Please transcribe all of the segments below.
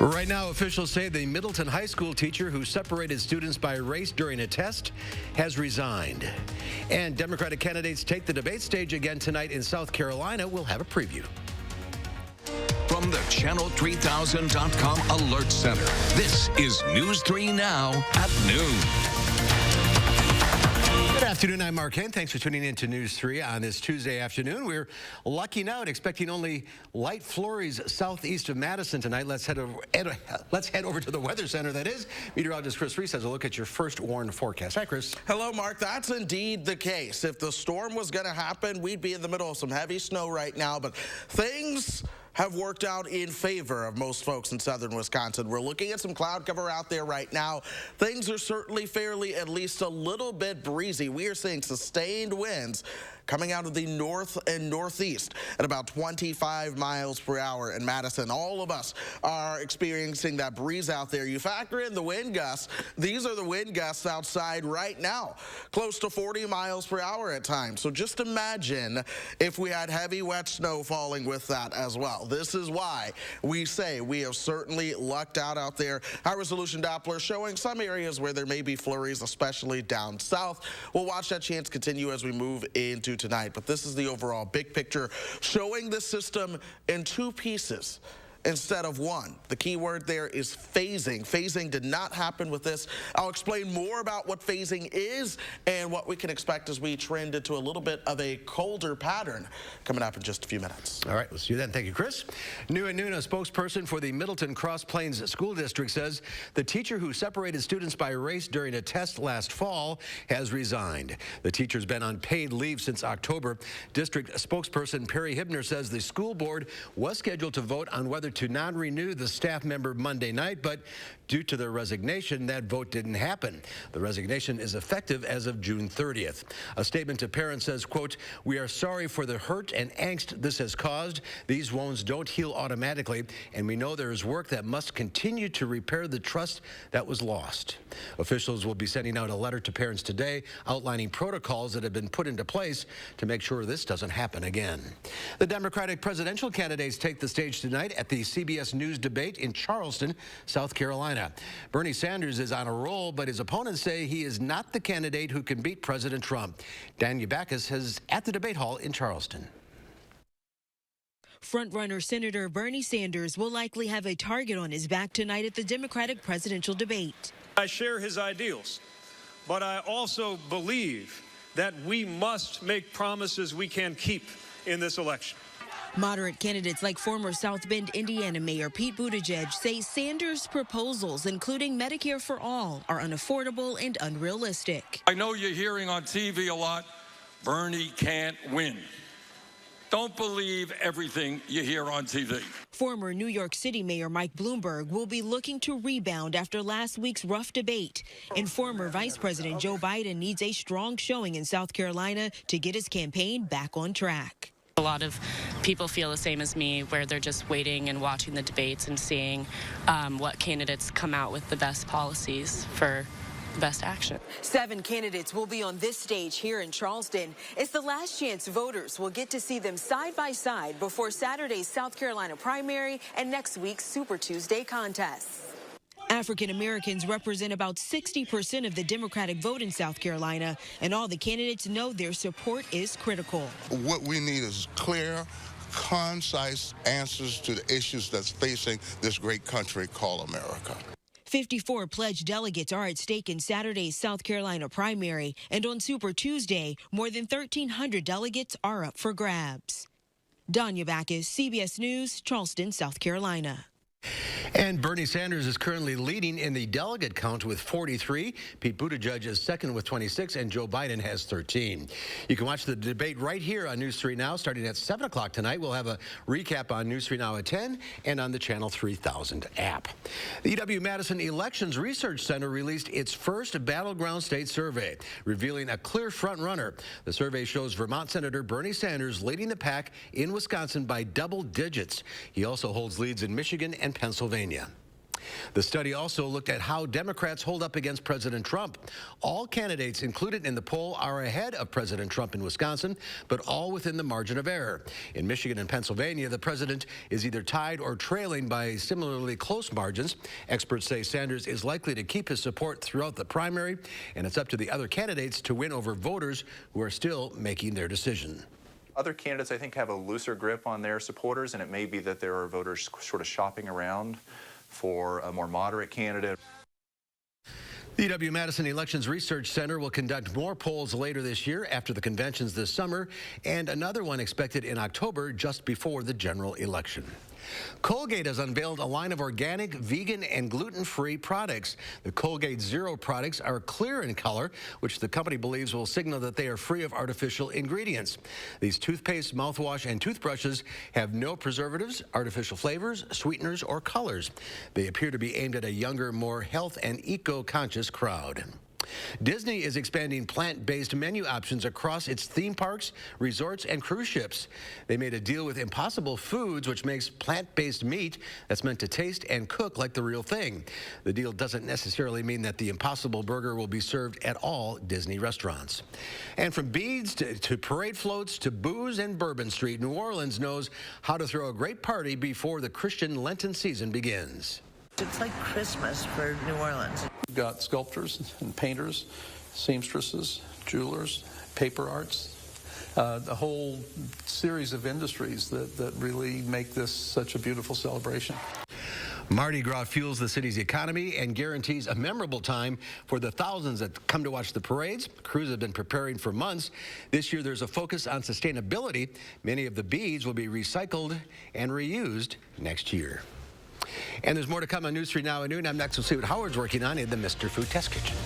Right now, officials say the Middleton High School teacher who separated students by race during a test has resigned. And Democratic candidates take the debate stage again tonight in South Carolina. We'll have a preview. From the Channel3000.com Alert Center, this is News 3 Now at noon. Good afternoon, I'm Mark Henn. Thanks for tuning in to News 3 on this Tuesday afternoon. We're lucking out, expecting only light flurries southeast of Madison tonight. Let's head over to the Weather Center, that is. Meteorologist Chris Reese has a look at your first warned forecast. Hi, Chris. Hello, Mark. That's indeed the case. If the storm was going to happen, we'd be in the middle of some heavy snow right now, but things have worked out in favor of most folks in southern Wisconsin. We're looking at some cloud cover out there right now. Things are certainly fairly, at least a little bit breezy. We are seeing sustained winds coming out of the north and northeast at about 25 miles per hour in Madison. All of us are experiencing that breeze out there. You factor in the wind gusts. These are the wind gusts outside right now, close to 40 miles per hour at times. So just imagine if we had heavy, wet snow falling with that as well. This is why we say we have certainly lucked out there. High-resolution Doppler showing some areas where there may be flurries, especially down south. We'll watch that chance continue as we move into tonight, but this is the overall big picture showing the system in two pieces instead of one. The key word there is phasing. Phasing did not happen with this. I'll explain more about what phasing is and what we can expect as we trend into a little bit of a colder pattern coming up in just a few minutes. All right, we'll see you then. Thank you, Chris. New at noon, a spokesperson for the Middleton Cross Plains School District says the teacher who separated students by race during a test last fall has resigned. The teacher's been on paid leave since October. District spokesperson Perry Hibner says the school board was scheduled to vote on whether to non-renew the staff member Monday night, but due to their resignation, that vote didn't happen. The resignation is effective as of June 30th. A statement to parents says, quote, "We are sorry for the hurt and angst this has caused. These wounds don't heal automatically, and we know there is work that must continue to repair the trust that was lost." Officials will be sending out a letter to parents today outlining protocols that have been put into place to make sure this doesn't happen again. The Democratic presidential candidates take the stage tonight at the CBS News debate in Charleston, South Carolina. Bernie Sanders is on a roll, but his opponents say he is not the candidate who can beat President Trump. Dan Yabakis is at the debate hall in Charleston. Frontrunner Senator Bernie Sanders will likely have a target on his back tonight at the Democratic presidential debate. I share his ideals, but I also believe that we must make promises we can keep in this election. Moderate candidates like former South Bend, Indiana Mayor Pete Buttigieg say Sanders' proposals, including Medicare for All, are unaffordable and unrealistic. I know you're hearing on TV a lot, Bernie can't win. Don't believe everything you hear on TV. Former New York City Mayor Mike Bloomberg will be looking to rebound after last week's rough debate. And former Vice President Joe Biden needs a strong showing in South Carolina to get his campaign back on track. A lot of people feel the same as me, where they're just waiting and watching the debates and seeing what candidates come out with the best policies for best action. 7 candidates will be on this stage here in Charleston. It's the last chance voters will get to see them side by side before Saturday's South Carolina primary and next week's Super Tuesday contests. African Americans represent about 60% of the Democratic vote in South Carolina, and all the candidates know their support is critical. What we need is clear, concise answers to the issues that's facing this great country called America. 54 pledged delegates are at stake in Saturday's South Carolina primary, and on Super Tuesday, more than 1,300 delegates are up for grabs. Danya Backus, CBS News, Charleston, South Carolina. And Bernie Sanders is currently leading in the delegate count with 43. Pete Buttigieg is second with 26, and Joe Biden has 13. You can watch the debate right here on News 3 Now, starting at 7 o'clock tonight. We'll have a recap on News 3 Now at 10 and on the Channel 3000 app. The UW-Madison Elections Research Center released its first battleground state survey, revealing a clear front-runner. The survey shows Vermont Senator Bernie Sanders leading the pack in Wisconsin by double digits. He also holds leads in Michigan and Pennsylvania. The study also looked at how Democrats hold up against President Trump. All candidates included in the poll are ahead of President Trump in Wisconsin, but all within the margin of error. In Michigan and Pennsylvania, the president is either tied or trailing by similarly close margins. Experts say Sanders is likely to keep his support throughout the primary, and it's up to the other candidates to win over voters who are still making their decision. Other candidates, I think, have a looser grip on their supporters, and it may be that there are voters sort of shopping around for a more moderate candidate. The Madison Elections Research Center will conduct more polls later this year after the conventions this summer, and another one expected in October just before the general election. Colgate has unveiled a line of organic, vegan, and gluten-free products. The Colgate Zero products are clear in color, which the company believes will signal that they are free of artificial ingredients. These toothpaste, mouthwash, and toothbrushes have no preservatives, artificial flavors, sweeteners, or colors. They appear to be aimed at a younger, more health and eco-conscious crowd. Disney is expanding plant-based menu options across its theme parks, resorts, and cruise ships. They made a deal with Impossible Foods, which makes plant-based meat that's meant to taste and cook like the real thing. The deal doesn't necessarily mean that the Impossible Burger will be served at all Disney restaurants. And from beads to parade floats to booze and Bourbon Street, New Orleans knows how to throw a great party before the Christian Lenten season begins. It's like Christmas for New Orleans. We've got sculptors and painters, seamstresses, jewelers, paper arts, a whole series of industries that really make this such a beautiful celebration. Mardi Gras fuels the city's economy and guarantees a memorable time for the thousands that come to watch the parades. Crews have been preparing for months. This year there's a focus on sustainability. Many of the beads will be recycled and reused next year. And there's more to come on News 3 Now at noon. I'm next to see what Howard's working on in the Mr. Food Test Kitchen.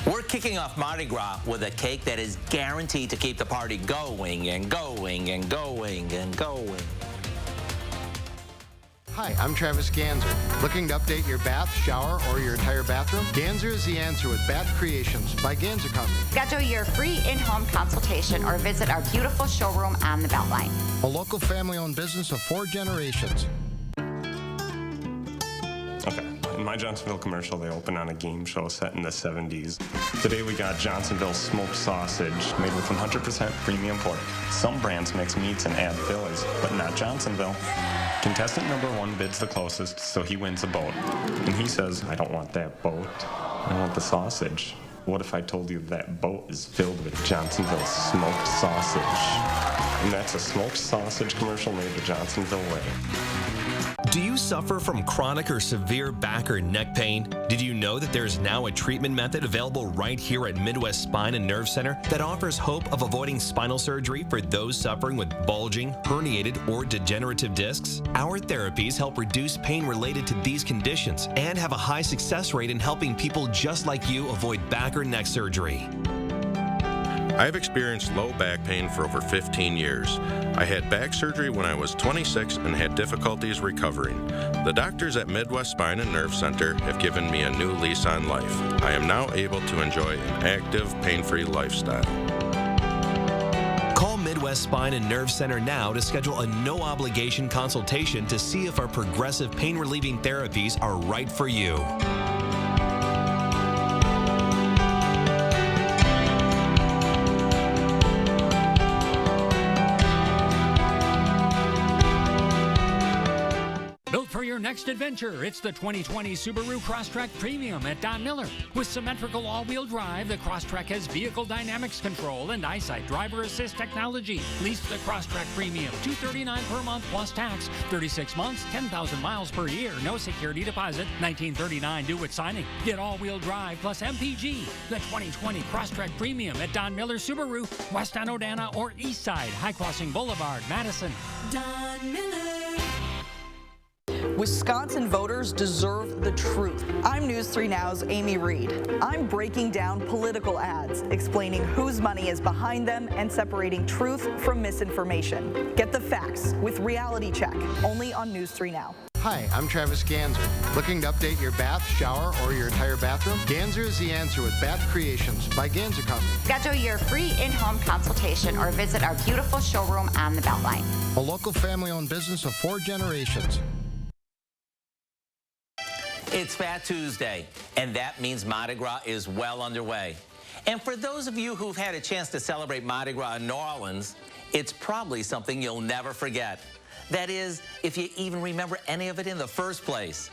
We're kicking off Mardi Gras with a cake that is guaranteed to keep the party going and going and going and going. Hi, I'm Travis Ganser. Looking to update your bath, shower, or your entire bathroom? Ganser is the answer with Bath Creations by Ganser Company. Schedule your free in-home consultation or visit our beautiful showroom on the Beltline. A local family-owned business of 4 generations. Okay, in my Johnsonville commercial, they opened on a game show set in the 70s. Today we got Johnsonville smoked sausage made with 100% premium pork. Some brands mix meats and add fillers, but not Johnsonville. Contestant number 1 bids the closest, so he wins a boat. And he says, I don't want that boat, I want the sausage. What if I told you that boat is filled with Johnsonville smoked sausage? And that's a smoked sausage commercial made the Johnsonville way. Do you suffer from chronic or severe back or neck pain? Did you know that there's now a treatment method available right here at Midwest Spine and Nerve Center that offers hope of avoiding spinal surgery for those suffering with bulging, herniated, or degenerative discs? Our therapies help reduce pain related to these conditions and have a high success rate in helping people just like you avoid back or neck surgery. I've experienced low back pain for over 15 years. I had back surgery when I was 26 and had difficulties recovering. The doctors at Midwest Spine and Nerve Center have given me a new lease on life. I am now able to enjoy an active, pain-free lifestyle. Call Midwest Spine and Nerve Center now to schedule a no-obligation consultation to see if our progressive pain-relieving therapies are right for you. For your next adventure, it's the 2020 Subaru Crosstrek Premium at Don Miller. With symmetrical all-wheel drive, the Crosstrek has vehicle dynamics control and Eyesight driver assist technology. Lease the Crosstrek Premium, $239 per month plus tax, 36 months, 10,000 miles per year, no security deposit, $1939 due at signing. Get all-wheel drive plus MPG. The 2020 Crosstrek Premium at Don Miller Subaru, West Onodana or Eastside, High Crossing Boulevard, Madison. Don Miller. Wisconsin voters deserve the truth. I'm News 3 Now's Amy Reed. I'm breaking down political ads, explaining whose money is behind them and separating truth from misinformation. Get the facts with Reality Check, only on News 3 Now. Hi, I'm Travis Ganser. Looking to update your bath, shower, or your entire bathroom? Ganser is the answer with Bath Creations by Ganser Company. Schedule your free in-home consultation or visit our beautiful showroom on the Beltline. A local family-owned business of 4 generations. It's Fat Tuesday, and that means Mardi Gras is well underway. And for those of you who've had a chance to celebrate Mardi Gras in New Orleans, it's probably something you'll never forget. That is, if you even remember any of it in the first place.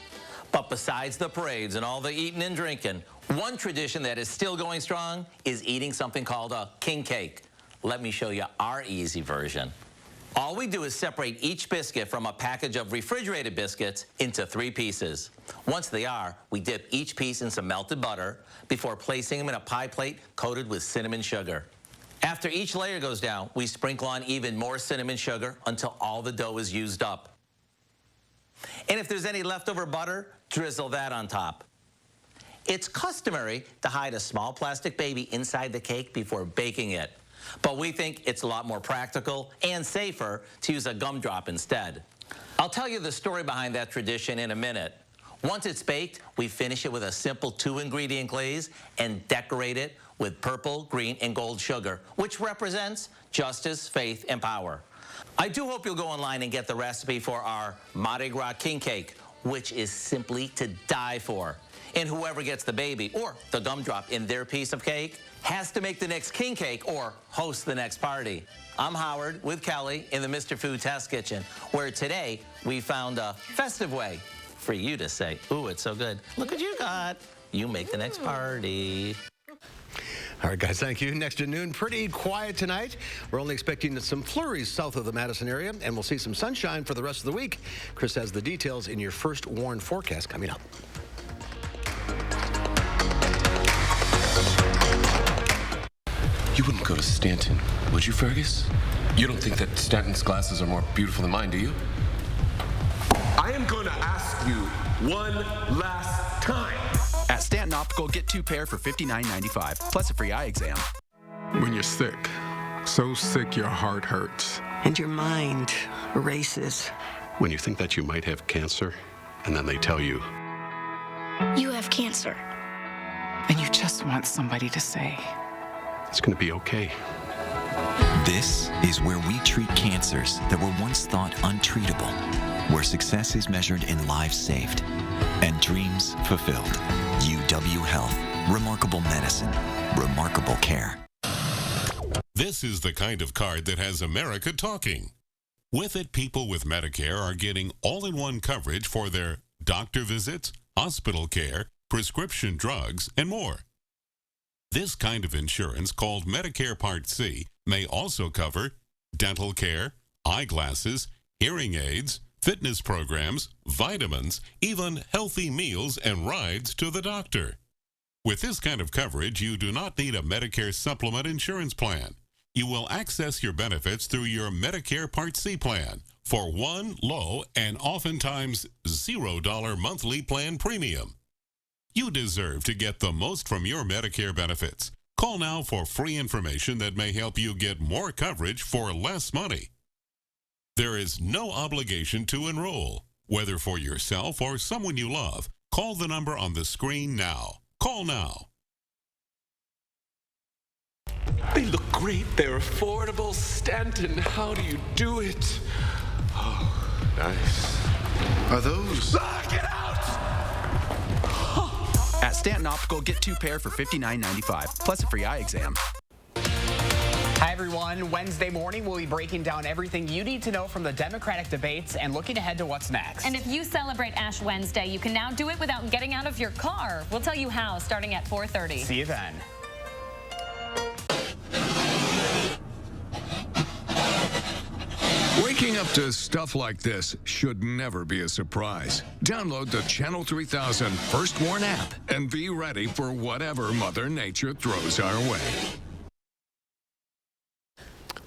But besides the parades and all the eating and drinking, one tradition that is still going strong is eating something called a king cake. Let me show you our easy version. All we do is separate each biscuit from a package of refrigerated biscuits into 3 pieces. Once they are, we dip each piece in some melted butter before placing them in a pie plate coated with cinnamon sugar. After each layer goes down, we sprinkle on even more cinnamon sugar until all the dough is used up. And if there's any leftover butter, drizzle that on top. It's customary to hide a small plastic baby inside the cake before baking it. But we think it's a lot more practical and safer to use a gumdrop instead. I'll tell you the story behind that tradition in a minute. Once it's baked, we finish it with a simple 2-ingredient glaze and decorate it with purple, green, and gold sugar, which represents justice, faith, and power. I do hope you'll go online and get the recipe for our Mardi Gras king cake, which is simply to die for. And whoever gets the baby or the gumdrop in their piece of cake has to make the next king cake or host the next party. I'm Howard with Kelly in the Mr. Food Test Kitchen, where today we found a festive way for you to say, ooh, it's so good. Look what you got. You make the next party. All right, guys, thank you. Next to noon, pretty quiet tonight. We're only expecting some flurries south of the Madison area, and we'll see some sunshine for the rest of the week. Chris has the details in your first WARN forecast coming up. You wouldn't go to Stanton, would you, Fergus? You don't think that Stanton's glasses are more beautiful than mine, do you? I am going to ask you one last time. At Stanton Optical, get 2 pair for $59.95, plus a free eye exam. When you're sick, so sick your heart hurts. And your mind races. When you think that you might have cancer, and then they tell you, you have cancer. And you just want somebody to say, it's going to be okay. This is where we treat cancers that were once thought untreatable, where success is measured in lives saved and dreams fulfilled. UW Health. Remarkable medicine. Remarkable care. This is the kind of card that has America talking. With it, people with Medicare are getting all-in-one coverage for their doctor visits, hospital care, prescription drugs, and more. This kind of insurance, called Medicare Part C, may also cover dental care, eyeglasses, hearing aids, fitness programs, vitamins, even healthy meals and rides to the doctor. With this kind of coverage, you do not need a Medicare supplement insurance plan. You will access your benefits through your Medicare Part C plan for one low and oftentimes $0 monthly plan premium. You deserve to get the most from your Medicare benefits. Call now for free information that may help you get more coverage for less money. There is no obligation to enroll, whether for yourself or someone you love. Call the number on the screen now. Call now. They look great. They're affordable. Stanton, how do you do it? Oh, nice. Are those? Get out! At Stanton Optical, get 2 pair for $59.95, plus a free eye exam. Hi, everyone. Wednesday morning, we'll be breaking down everything you need to know from the Democratic debates and looking ahead to what's next. And if you celebrate Ash Wednesday, you can now do it without getting out of your car. We'll tell you how, starting at 4:30. See you then. Waking up to stuff like this should never be a surprise. Download the Channel 3000 First Warn app and be ready for whatever Mother Nature throws our way.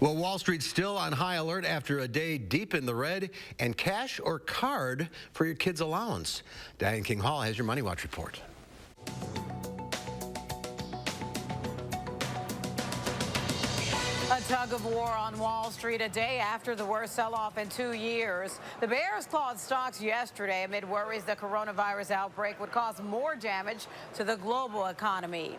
Well, Wall Street's still on high alert after a day deep in the red, and cash or card for your kids' allowance. Diane King Hall has your Money Watch report. A tug of war on Wall Street a day after the worst sell-off in 2 years. The bears clawed stocks yesterday amid worries the coronavirus outbreak would cause more damage to the global economy.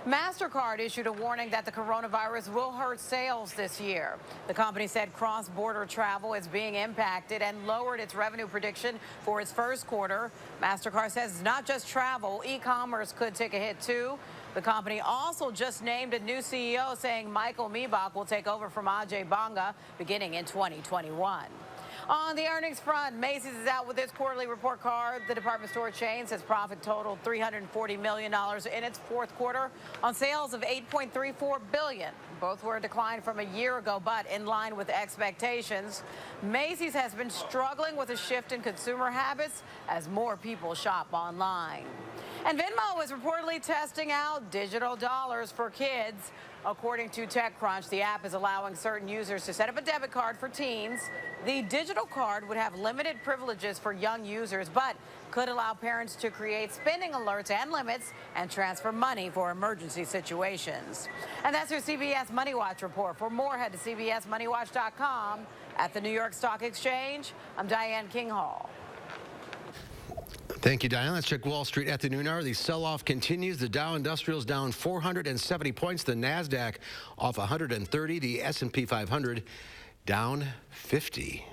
MasterCard issued a warning that the coronavirus will hurt sales this year. The company said cross-border travel is being impacted and lowered its revenue prediction for its first quarter. MasterCard says it's not just travel. E-commerce could take a hit, too. The company also just named a new CEO, saying Michael Miebach will take over from Ajay Banga beginning in 2021. On the earnings front, Macy's is out with its quarterly report card. The department store chain says profit totaled $340 million in its fourth quarter on sales of $8.34 billion. Both were a decline from a year ago, but in line with expectations. Macy's has been struggling with a shift in consumer habits as more people shop online. And Venmo is reportedly testing out digital dollars for kids. According to TechCrunch, the app is allowing certain users to set up a debit card for teens. The digital card would have limited privileges for young users, but could allow parents to create spending alerts and limits and transfer money for emergency situations. And that's your CBS Money Watch report. For more, head to cbsmoneywatch.com. At the New York Stock Exchange, I'm Diane Kinghall. Thank you, Diane. Let's check Wall Street at the noon hour. The sell-off continues. The Dow Industrial's down 470 points. The NASDAQ off 130. The S&P 500 down 50.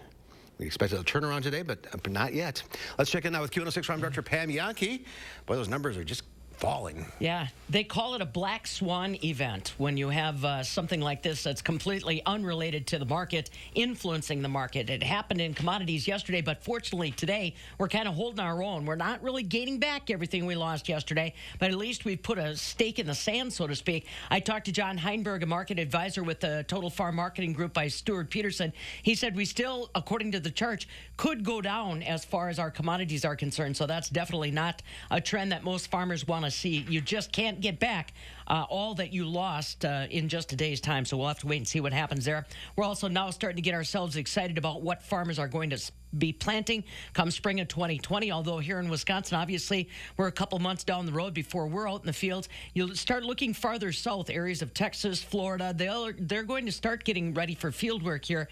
We expect a turnaround today, but not yet. Let's check in now with Q106 Farm Director Pam Yankee. Boy, those numbers are just falling. Yeah, they call it a black swan event when you have something like this that's completely unrelated to the market, influencing the market. It happened in commodities yesterday, but fortunately today we're kind of holding our own. We're not really gaining back everything we lost yesterday, but at least we've put a stake in the sand, so to speak. I talked to John Heinberg, a market advisor with the Total Farm Marketing Group by Stuart Peterson. He said we still, according to the charts, could go down as far as our commodities are concerned, so that's definitely not a trend that most farmers want to see. You just can't get back all that you lost in just a day's time, so we'll have to wait and see what happens there. We're also now starting to get ourselves excited about what farmers are going to be planting come spring of 2020, although here in Wisconsin, obviously, we're a couple months down the road before we're out in the fields. You'll start looking farther south, areas of Texas, Florida. They're going to start getting ready for field work here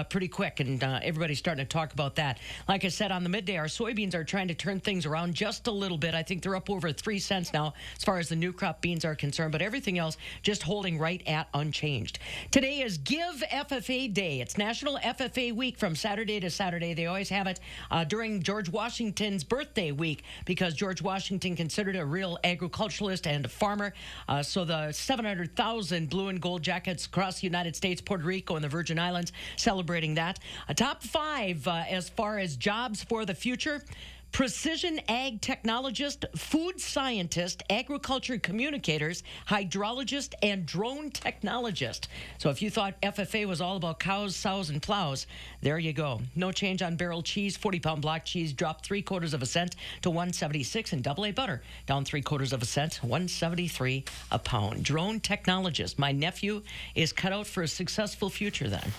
pretty quick, and everybody's starting to talk about that. Like I said, on the midday, our soybeans are trying to turn things around just a little bit. I think they're up over 3 cents now as far as the new crop beans are concerned, but everything else just holding right at unchanged. Today is Give FFA Day. It's National FFA Week from Saturday to Saturday. They always have it during George Washington's birthday week because George Washington considered a real agriculturalist and a farmer. So the 700,000 blue and gold jackets across the United States, Puerto Rico, and the Virgin Islands celebrating that. Top 5 as far as jobs for the future: precision ag technologist, food scientist, agriculture communicators, hydrologist, and drone technologist. So if you thought FFA was all about cows, sows, and plows, there you go. No change on barrel cheese. 40-pound block cheese dropped 3/4 cent to $1.76, and AA butter down 3/4 cent, $1.73 a pound. Drone technologist. My nephew is cut out for a successful future then.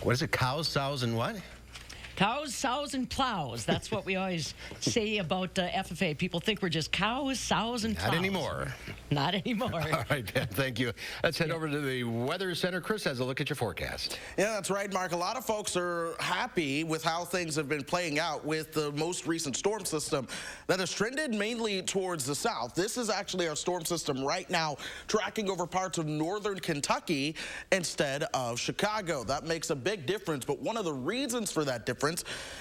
What is it? Cows, sows, and what? Cows, sows, and plows. That's what we always say about FFA. People think we're just cows, sows, and plows. Not anymore. Not anymore. All right, Ben, thank you. Let's head over to the Weather Center. Chris has a look at your forecast. Yeah, that's right, Mark. A lot of folks are happy with how things have been playing out with the most recent storm system that has trended mainly towards the south. This is actually our storm system right now tracking over parts of northern Kentucky instead of Chicago. That makes a big difference, but one of the reasons for that difference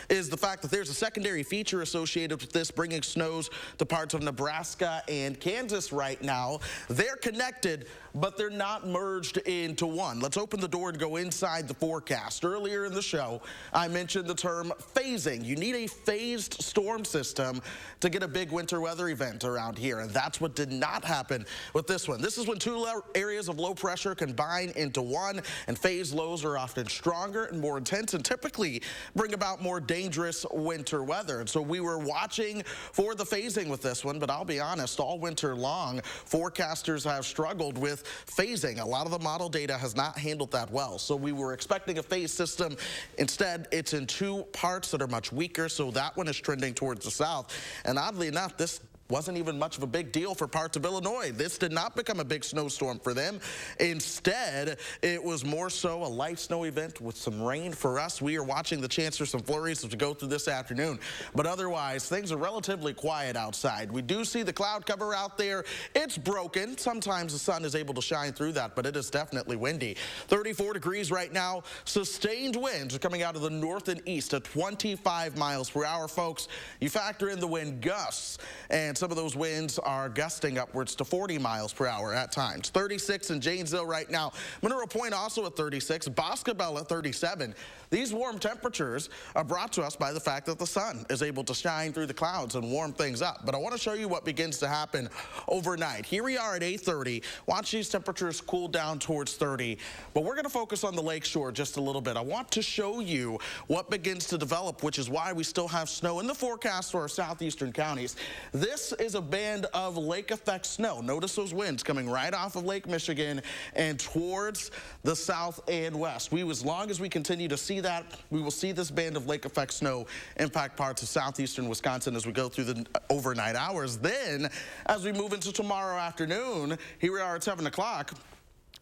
is the fact that there's a secondary feature associated with this, bringing snows to parts of Nebraska and Kansas right now. They're connected, but they're not merged into one. Let's open the door and go inside the forecast. Earlier in the show, I mentioned the term phasing. You need a phased storm system to get a big winter weather event around here, and that's what did not happen with this one. This is when two areas of low pressure combine into one, and phase lows are often stronger and more intense and typically bring about more dangerous winter weather. And so we were watching for the phasing with this one, but I'll be honest, all winter long, forecasters have struggled with phasing. A lot of the model data has not handled that well. So we were expecting a phase system. Instead, it's in two parts that are much weaker, so that one is trending towards the south. And oddly enough, this wasn't even much of a big deal for parts of Illinois. This did not become a big snowstorm for them. Instead, it was more so a light snow event with some rain for us. We are watching the chance for some flurries as we go through this afternoon. But otherwise, things are relatively quiet outside. We do see the cloud cover out there. It's broken. Sometimes the sun is able to shine through that, but it is definitely windy. 34 degrees right now. Sustained winds are coming out of the north and east at 25 miles per hour, folks. You factor in the wind gusts, and some of those winds are gusting upwards to 40 miles per hour at times. 36 in Janesville right now. Mineral Point also at 36. Boscobel at 37. These warm temperatures are brought to us by the fact that the sun is able to shine through the clouds and warm things up. But I want to show you what begins to happen overnight. Here we are at 8:30. Watch these temperatures cool down towards 30. But we're going to focus on the lakeshore just a little bit. I want to show you what begins to develop, which is why we still have snow in the forecast for our southeastern counties. This is a band of lake effect snow. Notice those winds coming right off of Lake Michigan and towards the south and west. As long as we continue to see that, we will see this band of lake effect snow impact parts of southeastern Wisconsin as we go through the overnight hours. Then, as we move into tomorrow afternoon, here we are at 7 o'clock.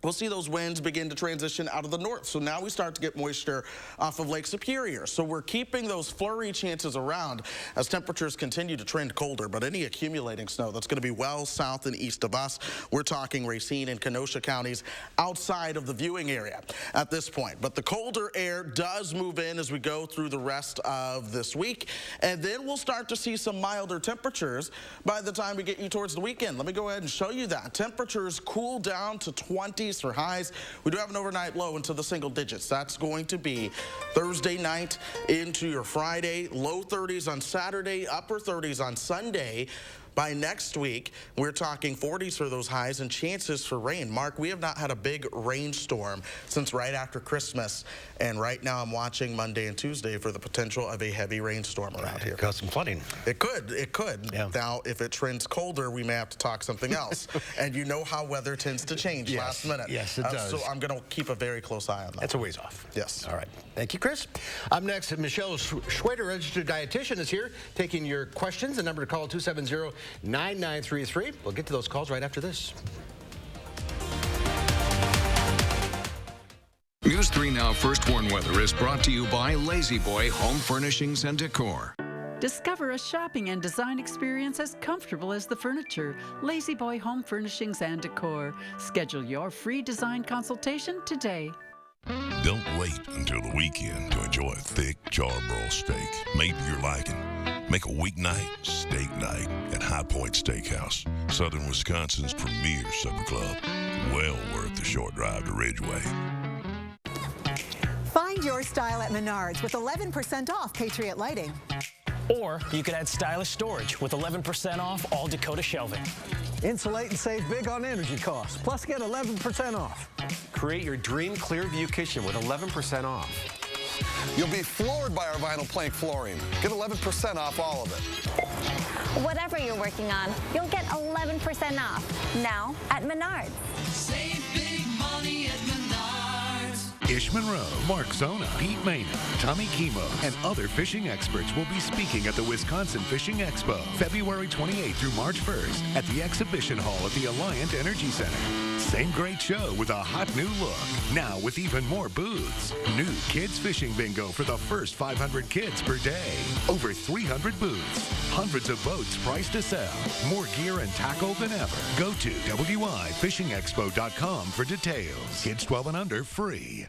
We'll see those winds begin to transition out of the north. So now we start to get moisture off of Lake Superior. So we're keeping those flurry chances around as temperatures continue to trend colder. But any accumulating snow that's going to be well south and east of us, we're talking Racine and Kenosha counties outside of the viewing area at this point. But the colder air does move in as we go through the rest of this week. And then we'll start to see some milder temperatures by the time we get you towards the weekend. Let me go ahead and show you that. Temperatures cool down to 20s for highs. We do have an overnight low into the single digits. That's going to be Thursday night into your Friday. Low 30s on Saturday, upper 30s on Sunday. By next week, we're talking 40s for those highs and chances for rain. Mark, we have not had a big rainstorm since right after Christmas. And right now I'm watching Monday and Tuesday for the potential of a heavy rainstorm around here. Cause some flooding. It could. Yeah. Now, if it trends colder, we may have to talk something else. And you know how weather tends to change last minute. Yes, it does. So I'm going to keep a very close eye on that. That's a ways off. Yes. All right. Thank you, Chris. Up next, Michelle Schwader, registered dietitian, is here taking your questions. The number to call 270-9933. We'll get to those calls right after this. News 3 Now First Warn Weather is brought to you by Lazy Boy Home Furnishings and Decor. Discover a shopping and design experience as comfortable as the furniture. Lazy Boy Home Furnishings and Decor. Schedule your free design consultation today. Don't wait until the weekend to enjoy a thick charbroiled steak made to your liking. Make a weeknight steak night at High Point Steakhouse, Southern Wisconsin's premier supper club. Well worth the short drive to Ridgeway. Find your style at Menards with 11% off Patriot Lighting. Or you could add stylish storage with 11% off all Dakota shelving. Insulate and save big on energy costs, plus get 11% off. Create your dream Clearview kitchen with 11% off. You'll be floored by our vinyl plank flooring. Get 11% off all of it. Whatever you're working on, you'll get 11% off now at Menards. Save big money at Menards. Ish Monroe, Mark Zona, Pete Maynard, Tommy Kimo, and other fishing experts will be speaking at the Wisconsin Fishing Expo, February 28th through March 1st at the Exhibition Hall at the Alliant Energy Center. Same great show with a hot new look, now with even more booths. New kids fishing bingo for the first 500 kids per day. Over 300 booths. Hundreds of boats priced to sell. More gear and tackle than ever. Go to wifishingexpo.com for details. Kids 12 and under free.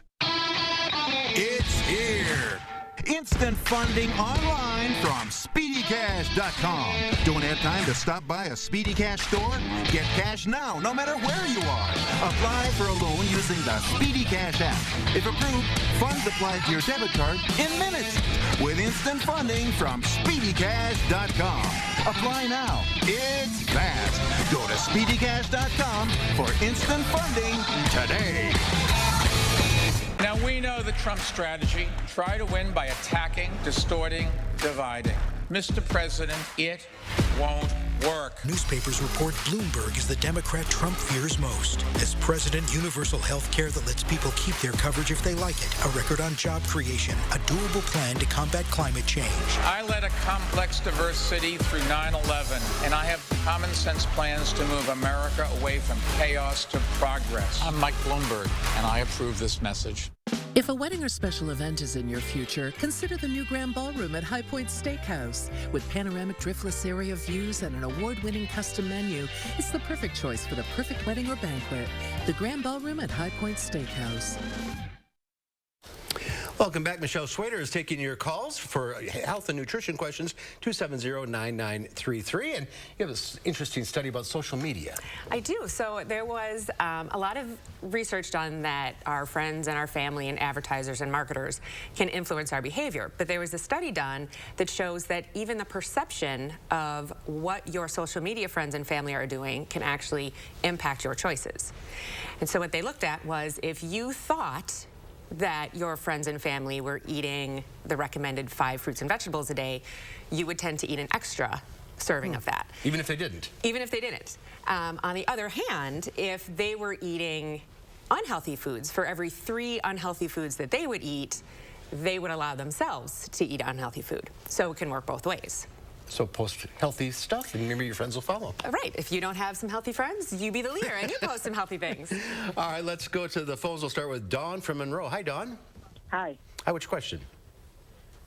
It's here. Instant funding online from SpeedyCash.com. Don't have time to stop by a Speedy Cash store? Get cash now, no matter where you are. Apply for a loan using the Speedy Cash app. If approved, funds apply to your debit card in minutes with instant funding from SpeedyCash.com. Apply now. It's fast. Go to SpeedyCash.com for instant funding today. Now, we know the Trump strategy. Try to win by attacking, distorting, dividing. Mr. President, it won't work. Newspapers report Bloomberg is the Democrat Trump fears most. As president, universal health care that lets people keep their coverage if they like it, a record on job creation, a doable plan to combat climate change. I led a complex, diverse city through 9/11, and I have common sense plans to move America away from chaos to progress. I'm Mike Bloomberg, and I approve this message. If a wedding or special event is in your future, consider the new Grand Ballroom at High Point Steakhouse. With panoramic driftless area views and an award-winning custom menu, it's the perfect choice for the perfect wedding or banquet. The Grand Ballroom at High Point Steakhouse. Welcome back. Michelle Schwader is taking your calls for health and nutrition questions, 270-9933. And you have this interesting study about social media. I do. So there was a lot of research done that our friends and our family and advertisers and marketers can influence our behavior. But there was a study done that shows that even the perception of what your social media friends and family are doing can actually impact your choices. And so what they looked at was if you thought that your friends and family were eating the recommended 5 fruits and vegetables a day, you would tend to eat an extra serving of that. Even if they didn't? Even if they didn't. On the other hand, if they were eating unhealthy foods, for every 3 unhealthy foods that they would eat, they would allow themselves to eat unhealthy food. So it can work both ways. So post healthy stuff and maybe your friends will follow. Right. If you don't have some healthy friends, you be the leader and you post some healthy things. All right, let's go to the phones. We'll start with Dawn from Monroe. Hi, Dawn. Hi. Hi, which question?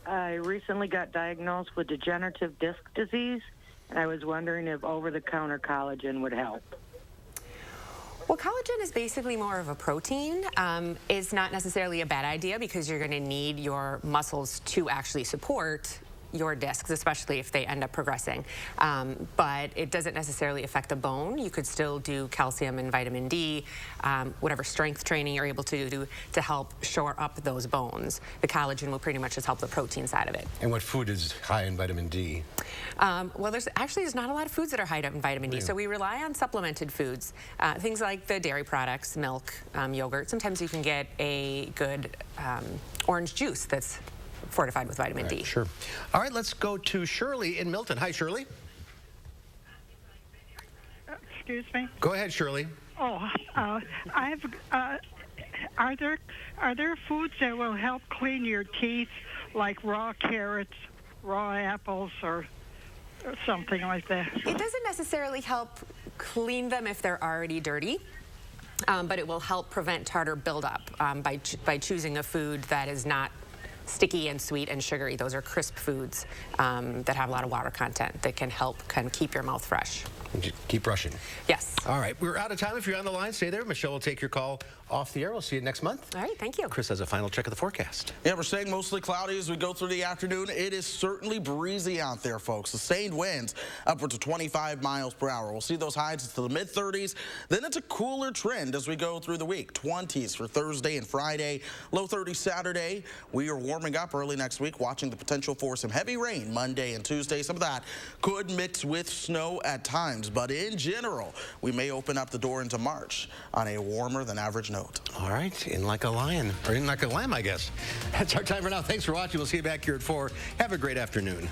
I recently got diagnosed with degenerative disc disease, and I was wondering if over-the-counter collagen would help. Well, collagen is basically more of a protein. It's not necessarily a bad idea because you're going to need your muscles to actually support your discs, especially if they end up progressing. But it doesn't necessarily affect the bone. You could still do calcium and vitamin D, whatever strength training you're able to do to help shore up those bones. The collagen will pretty much just help the protein side of it. And what food is high in vitamin D? Well, there's not a lot of foods that are high in vitamin D, so we rely on supplemented foods. Things like the dairy products, milk, yogurt. Sometimes you can get a good orange juice that's fortified with vitamin D. Sure. All right, let's go to Shirley in Milton. Hi, Shirley. Excuse me? Go ahead, Shirley. Oh, are there foods that will help clean your teeth, like raw carrots, raw apples, or something like that? It doesn't necessarily help clean them if they're already dirty. But it will help prevent tartar buildup by choosing a food that is not sticky and sweet and sugary. Those are crisp foods that have a lot of water content that can help kind of keep your mouth fresh. Keep brushing. Yes. All right, we're out of time. If you're on the line, stay there. Michelle will take your call off the air. We'll see you next month. All right, thank you. Chris has a final check of the forecast. Yeah, we're staying mostly cloudy as we go through the afternoon. It is certainly breezy out there, folks. Sustained winds upwards of 25 miles per hour. We'll see those highs to the mid-30s. Then it's a cooler trend as we go through the week. 20s for Thursday and Friday. Low 30s Saturday. We are warming up early next week, watching the potential for some heavy rain Monday and Tuesday. Some of that could mix with snow at times, but in general, we may open up the door into March on a warmer than average note. All right, in like a lion, or in like a lamb, I guess. That's our time for now. Thanks for watching. We'll see you back here at 4. Have a great afternoon.